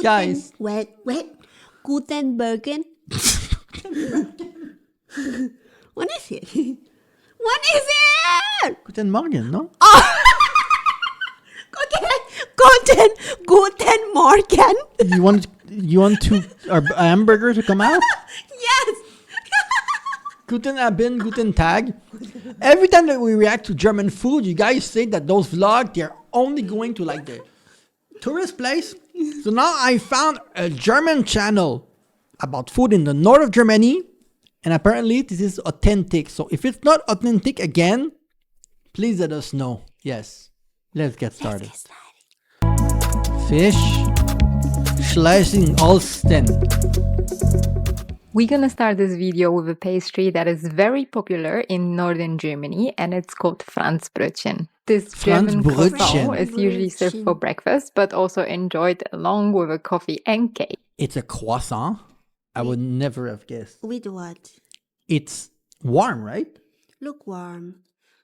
Guys. Wait. Gutenbergen. What is it? What is it? Guten Morgen, no? Guten Morgen. You want our hamburger to come out? Yes. Guten Abend, Guten Tag. Every time that we react to German food, you guys say that those vlogs, they're only going to like the tourist place. So now I found a German channel about food in the north of Germany. And apparently this is authentic. So if it's not authentic again, please let us know. Yes. Let's get started. Fish Schleswig-Holstein. We're gonna start this video with a pastry that is very popular in northern Germany, and it's called Franzbrötchen. This German Franzbrötchen. croissant is usually served for breakfast, but also enjoyed along with a coffee and cake. It's a croissant. I would never have guessed. With what? It's warm, right? Look warm.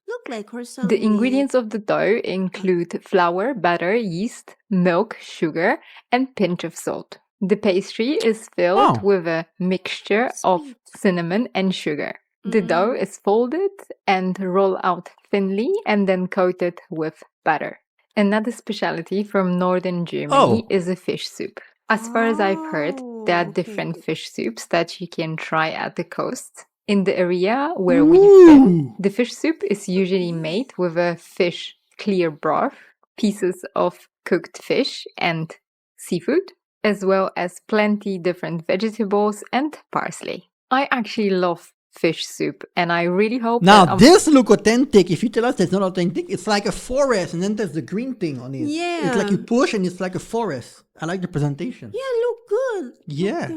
Look like croissant. The ingredients of the dough include flour, butter, yeast, milk, sugar, and pinch of salt. The pastry is filled with a mixture of cinnamon and sugar. The dough is folded and rolled out thinly and then coated with butter. Another specialty from northern Germany is a fish soup. As far as I've heard, there are different fish soups that you can try at the coast. In the area where we've been, the fish soup is usually made with a fish clear broth, pieces of cooked fish and seafood, as well as plenty different vegetables and parsley. I actually love fish soup, and I really hope now this look authentic. If you tell us it's not authentic, it's like a forest and then there's the green thing on it. Yeah. It's like you push and it's like a forest. I like the presentation. Yeah, look good. Yeah.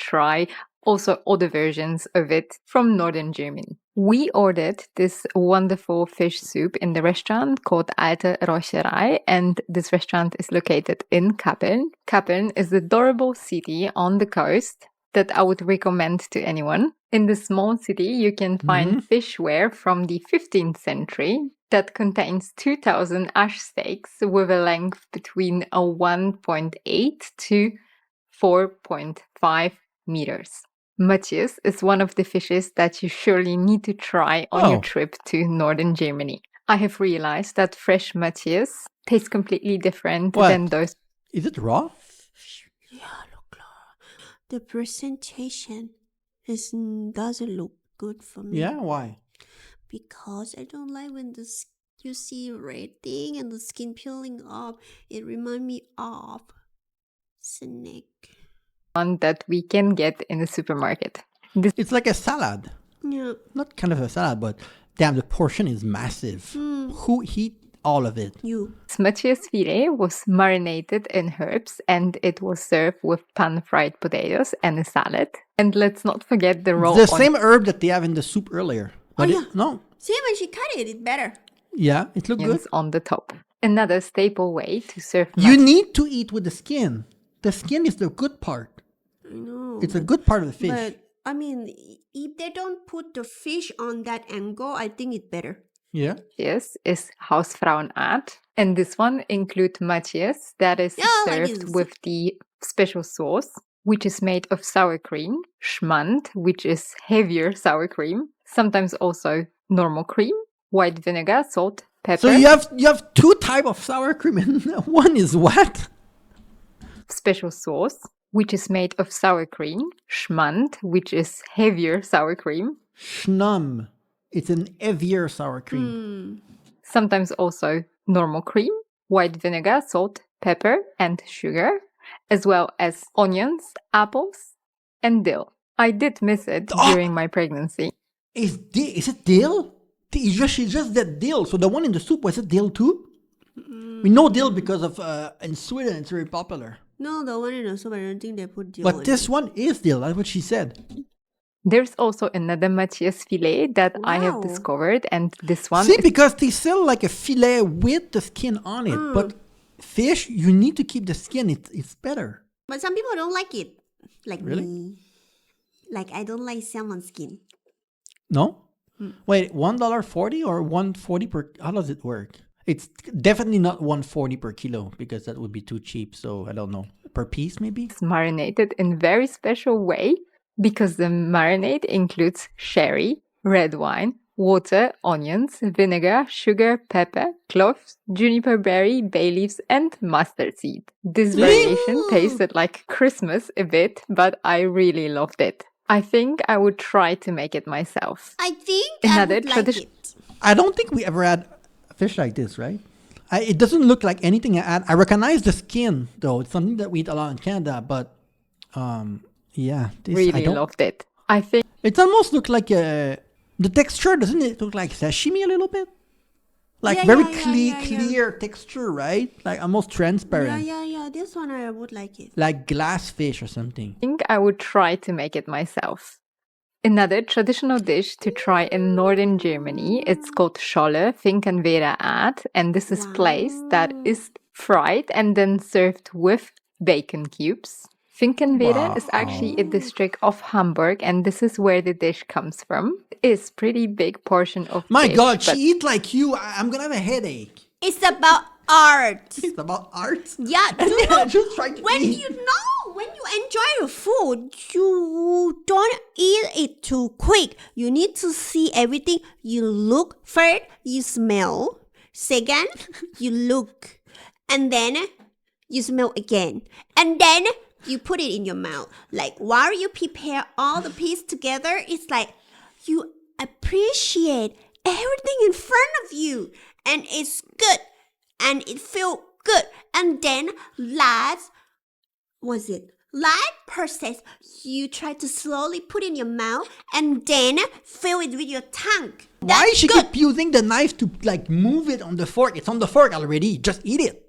try also other versions of it from northern Germany. We ordered this wonderful fish soup in the restaurant called Alte Räucherei, and this restaurant is located in Kappeln. Kappeln is an adorable city on the coast that I would recommend to anyone. In the small city, you can find fishware from the 15th century that contains 2,000 ash steaks with a length between a 1.8 to 4.5 meters. Matthias is one of the fishes that you surely need to try on your trip to northern Germany. I have realized that fresh Matthias tastes completely different than those. Is it raw? Yeah, look. The presentation doesn't look good for me. Yeah, why? Because I don't like when you see red thing and the skin peeling off. It reminds me of snake. One that we can get in the supermarket. It's like a salad. Yeah. Not kind of a salad, but damn, the portion is massive. Who eat all of it? You. Matthias filet was marinated in herbs and it was served with pan-fried potatoes and a salad. And let's not forget the raw The same herb that they have in the soup earlier. But yeah. No. See, when she cut it, it's better. Yeah, it looked good. onions on the top. Another staple way to serve You need to eat with the skin. The skin is the good part. I know. It's a good part of the fish. But, I mean, if they don't put the fish on that angle, I think it's better. Yeah. This is Hausfrauenart. And this one includes Matthias that is served with the special sauce, which is made of sour cream, Schmand, which is heavier sour cream, sometimes also normal cream, white vinegar, salt, pepper. So you have two types of sour cream. One is what? Special sauce, which is made of sour cream, Schmand, which is heavier sour cream. Schnum. It's an heavier sour cream. Sometimes also normal cream, white vinegar, salt, pepper, and sugar, as well as onions, apples, and dill. I did miss it during my pregnancy. Is it dill? She just said dill. So the one in the soup, was it dill too? We know dill because of in Sweden it's very popular. No, the one in the soup, I don't think they put dill. But this one is dill. That's what she said. There's also another Matthias filet that I have discovered, and this one. See, because they sell like a filet with the skin on it, but fish, you need to keep the skin. It's better. But some people don't like it, like Really? me. Like I don't like salmon skin. No? Wait, $1.40 or $1.40 per? How does it work? It's definitely not 140 per kilo because that would be too cheap. So I don't know. Per piece, maybe? It's marinated in very special way because the marinade includes sherry, red wine, water, onions, vinegar, sugar, pepper, cloves, juniper berry, bay leaves, and mustard seed. This variation tasted like Christmas a bit, but I really loved it. I think I would try to make it myself. I think Another I would like tradition- it. I don't think we ever had fish like this, right? It doesn't look like anything I had. I recognize the skin, though. It's something that we eat a lot in Canada, but yeah. This, I Really don't, loved it. I think It almost looked like the texture, doesn't it look like sashimi a little bit? Like Yeah, very yeah. clear texture, right? Like almost transparent. Yeah. This one I would like it. Like glass fish or something. I would try to make it myself. Another traditional dish to try in northern Germany, it's called Scholle, Finkenwerder, and this is place that is fried and then served with bacon cubes. Finkenwerder is actually a district of Hamburg, and this is where the dish comes from. It's pretty big portion of My fish, God, she but eat like you. I'm gonna have a headache. It's about art. It's about art. Yeah, And dude. then I just try to When eat. when you enjoy your food, you don't eat it too quick. You need to see everything. You look first, you smell. Second, you look. And then you smell again. And then you put it in your mouth. Like while you prepare all the pieces together, it's like you appreciate everything in front of you. And it's good. And it feels good. And then last process, you try to slowly put in your mouth and then fill it with your tongue. Why That's she good. keep using the knife to like move it on the fork? It's on the fork already. Just eat it.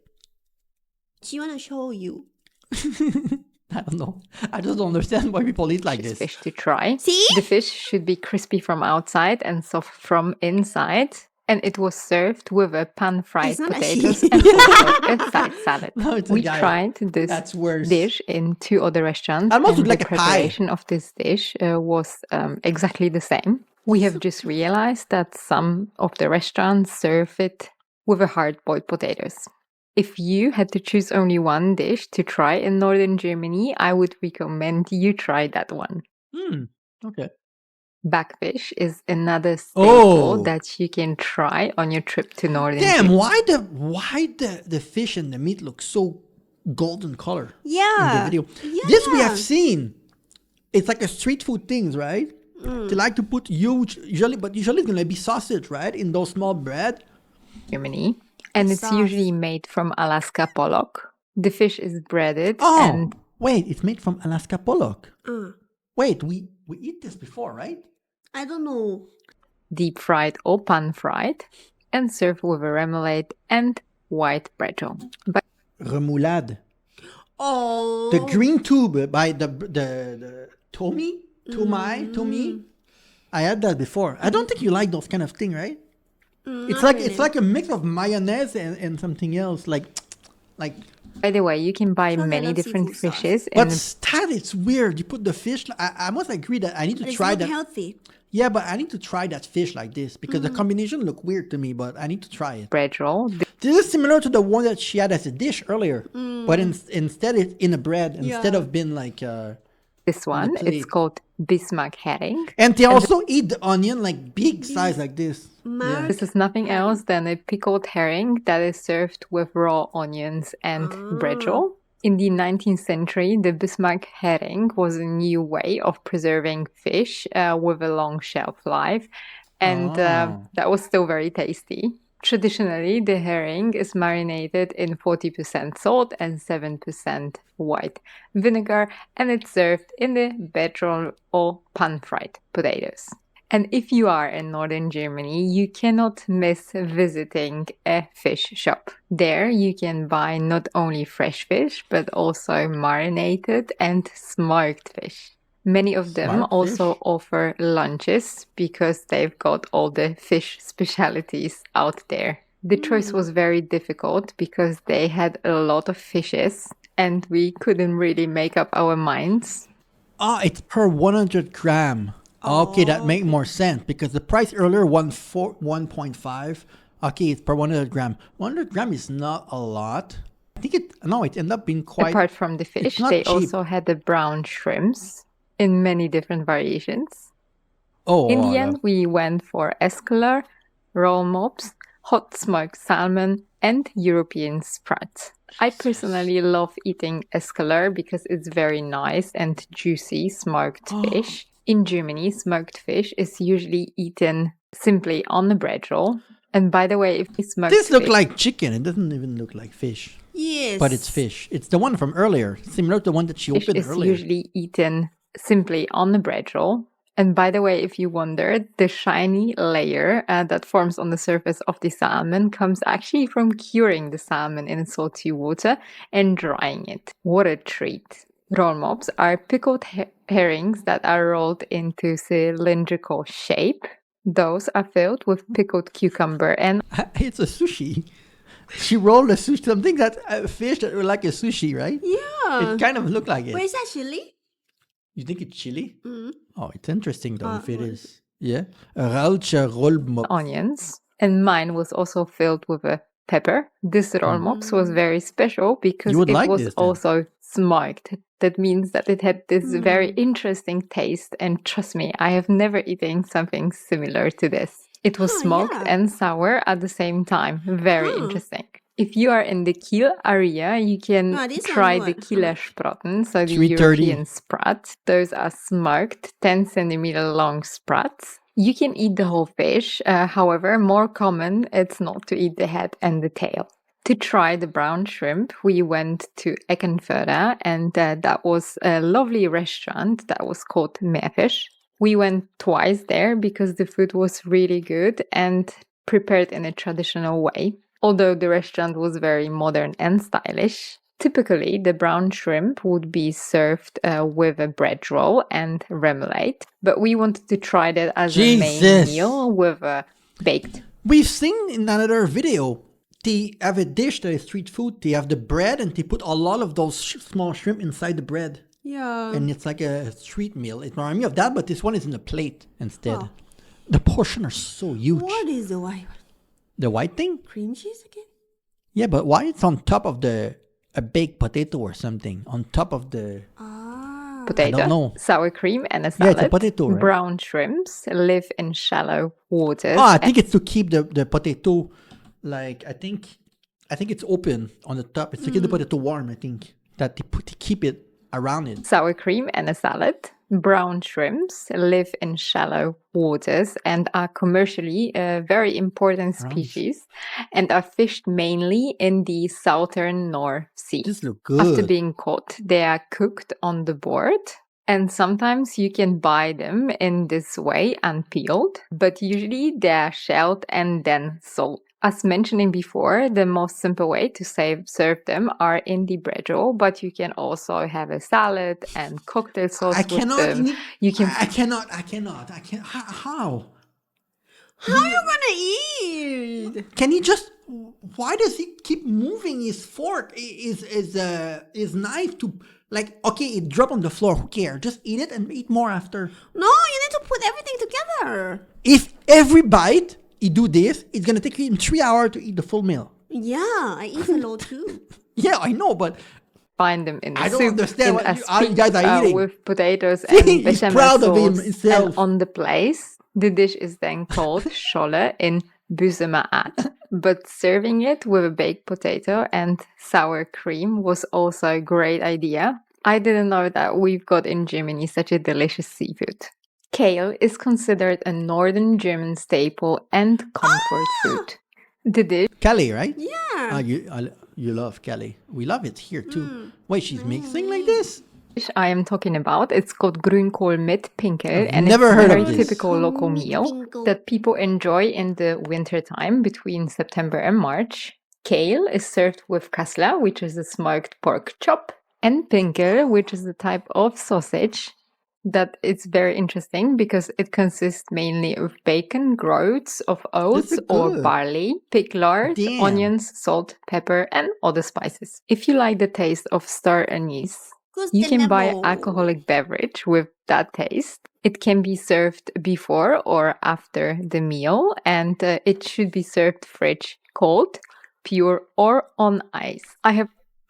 She wanna show you. I don't know. I just don't understand why people eat like this. fish to try. See? The fish should be crispy from outside and soft from inside. And it was served with a pan-fried It's not a potatoes sheep. and also a side salad. No, it's a We guy. tried this That's worse. dish in 2 other restaurants. Almost and look like the a pie. preparation of this dish was exactly the same. We have just realized that some of the restaurants serve it with a hard-boiled potatoes. If you had to choose only one dish to try in northern Germany, I would recommend you try that one. Okay. Backfish is another staple Oh. that you can try on your trip to northern Damn, Germany. why the fish and the meat look so golden color in the Yeah. video? Yeah. This we have seen. It's like a street food things, right? They like to put usually it's gonna be sausage, right? In those small bread. Germany, and it's Sauce. usually made from Alaska pollock. The fish is breaded Oh, and wait, it's made from Alaska pollock. Uh, Wait, we eat this before, right? I don't know. deep fried or pan fried, and served with a remoulade and white bretzel. But Remoulade. Oh. The green tube by the Tommy. I had that before. I don't think you like those kind of thing, right? It's like a mix of mayonnaise and something else, like. by the way, you can buy Probably many love different seafood sauce. fishes. But in that it's weird. You put the fish. I must agree that I need to It's try not that. healthy. Yeah, but I need to try that fish like this because the combination look weird to me. But I need to try it. bretzel. This is similar to the one that she had as a dish earlier, but instead it's in a bread instead of being like. This one, plate. it's called Bismarck herring. And they also eat the onion like big size like this. Yeah. This is nothing else than a pickled herring that is served with raw onions and bretzel. In the 19th century, the Bismarck herring was a new way of preserving fish with a long shelf life, and that was still very tasty. Traditionally, the herring is marinated in 40% salt and 7% white vinegar, and it's served in the bretzel or pan-fried potatoes. And if you are in northern Germany, you cannot miss visiting a fish shop. There you can buy not only fresh fish, but also marinated and smoked fish. Many of them Smoked also fish? offer lunches because they've got all the fish specialities out there. The choice was very difficult because they had a lot of fishes and we couldn't really make up our minds. It's per 100 gram. Okay, that make more sense because the price earlier 1.5 Okay, it's per 100 gram. 100 gram is not a lot. I think it ended up being quite. Apart from the fish, not they cheap. also had the brown shrimps in many different variations. Oh, In the end, we went for escolar, roll mops, hot smoked salmon, and European sprat. I personally love eating escolar because it's very nice and juicy smoked fish. In Germany, smoked fish is usually eaten simply on the bread roll. And by the way, if you smoke this looks fish, like chicken. It doesn't even look like fish. Yes. But it's fish. It's the one from earlier, similar to the one that she fish opened is earlier. usually eaten simply on the bread roll. And by the way, if you wondered, the shiny layer that forms on the surface of the salmon comes actually from curing the salmon in salty water and drying it. What a treat! Roll mops are pickled herrings that are rolled into cylindrical shape. Those are filled with pickled cucumber and It's a sushi. She rolled a sushi, something that a fish that were like a sushi, right? Yeah. It kind of looked like it. Where is that chili? You think it's chili? Mm. Oh, it's interesting though if it is. Yeah. A Rauche rollmop. onions. And mine was also filled with a pepper. This roll mops was very special because You would it like was this then. also smoked. That means that it had this very interesting taste. And trust me, I have never eaten something similar to this. It was smoked yeah. and sour at the same time. Very interesting. If you are in the Kiel area, you can this try one the good. Kieler Sprotten, so the 3.30. European sprat. Those are smoked 10 centimeter long sprats. You can eat the whole fish. However, more common, it's not to eat the head and the tail. To try the brown shrimp, we went to Eckenförde, and that was a lovely restaurant that was called Meerfisch. We went twice there because the food was really good and prepared in a traditional way. Although the restaurant was very modern and stylish, typically the brown shrimp would be served with a bread roll and remoulade, but we wanted to try that as a main Jesus. meal with a baked. We've seen in another video, they have a dish that is street food. They have the bread and they put a lot of those small shrimp inside the bread. Yeah. And it's like a street meal. It reminds me of that, but this one is in a plate instead. The portions are so huge. What is the white one? The white thing? Cream cheese again? Yeah, but why it's on top of a baked potato or something? On top of the... Potato, I don't know. sour cream, and a Yeah, salad. it's a potato, right? Brown shrimps live in shallow waters. Oh, I think it's to keep the potato, like, I think it's open on the top. It's to keep the potato warm, I think. That to keep it around it. Sour cream and a salad. Brown shrimps live in shallow waters and are commercially a very important species and are fished mainly in the southern North Sea. This look good. After being caught, they are cooked on the board. And sometimes you can buy them in this way unpeeled, but usually they are shelled and then sold. As mentioning before, the most simple way to serve them are in the bread roll, but you can also have a salad and cocktail sauce I with cannot. them. You can I cannot. How? How are you gonna eat? Can he just? Why does he keep moving his fork? His knife to like? Okay, it drop on the floor. Who cares? Just eat it and eat more after. No, you need to put everything together. If every bite he do this, it's gonna take him 3 hours to eat the full meal. Yeah, I eat a lot too. Yeah, I know, but find them in the I don't soup, understand in what a how you soup, guys are eating. with potatoes and He's bechamel proud of sauce. himself. And on the place, the dish is then called scholle in Buzemaat. But serving it with a baked potato and sour cream was also a great idea. I didn't know that we've got in Germany such a delicious seafood. Kale is considered a northern German staple and comfort food. The dish Kelly, right? Yeah. You love Kelly. We love it here too. Wait, she's mixing like this? I am talking about, it's called grünkohl mit Pinkel, and never it's a heard very of this. typical local meal that people enjoy in the winter time between September and March. Kale is served with Kassler, which is a smoked pork chop, and Pinkel, which is a type of sausage that it's very interesting because it consists mainly of bacon, groats of oats This is or good. barley, pig lard, Damn. onions, salt, pepper, and other spices. If you like the taste of star anise, You can buy Sustainable. alcoholic beverage with that taste. It can be served before or after the meal, and it should be served fresh, cold, pure, or on ice.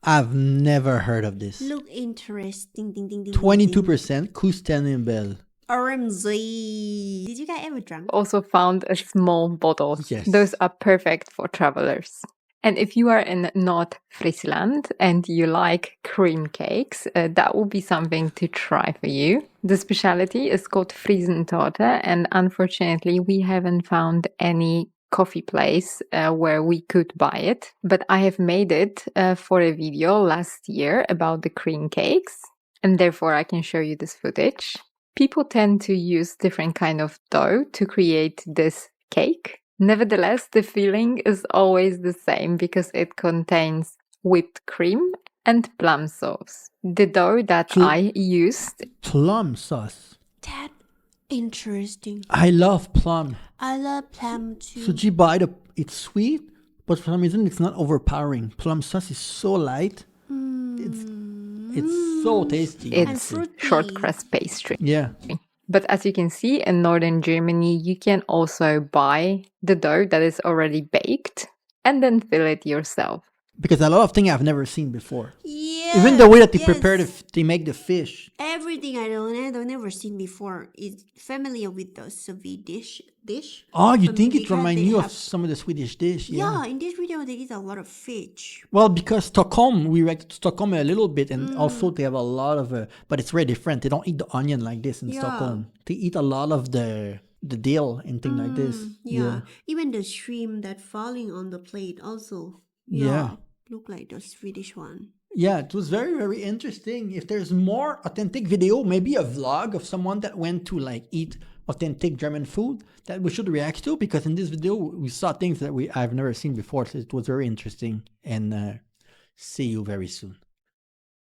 I've never heard of this. Look interesting. Ding, ding, ding, ding, ding. 22% Kustenibel. OMG. Did you guys ever drunk? Also found a small bottle. Yes. Those are perfect for travelers. And if you are in North Friesland and you like cream cakes, that will be something to try for you. The specialty is called Friesentorte, and unfortunately, we haven't found any coffee place where we could buy it. But I have made it for a video last year about the cream cakes, and therefore I can show you this footage. People tend to use different kind of dough to create this cake. Nevertheless, the feeling is always the same because it contains whipped cream and plum sauce. The dough that I used, Plum sauce. That interesting. I love plum. I love plum too. So you buy it's sweet, but for some reason it's not overpowering. Plum sauce is so light. It's so tasty. it's fruity. short crust pastry. Yeah. But as you can see, in northern Germany, you can also buy the dough that is already baked and then fill it yourself. Because a lot of things I've never seen before. Yeah. Even the way that they yes. prepare they make the fish. Everything I don't never seen before. Is familiar with the Swedish dish. Oh, you think it because reminds they you of have- some of the Swedish dish? Yeah, in this video they eat a lot of fish. Well, because Stockholm, we went to Stockholm a little bit, and also they have a lot of, but it's very different. They don't eat the onion like this in Yeah. Stockholm. They eat a lot of the dill and things like this. Yeah. Even the shrimp that falling on the plate also. Yeah. Look like the Swedish one. Yeah, it was very, very interesting. If there's more authentic video, maybe a vlog of someone that went to like eat authentic German food that we should react to, because in this video we saw things that I've never seen before. So it was very interesting, and see you very soon.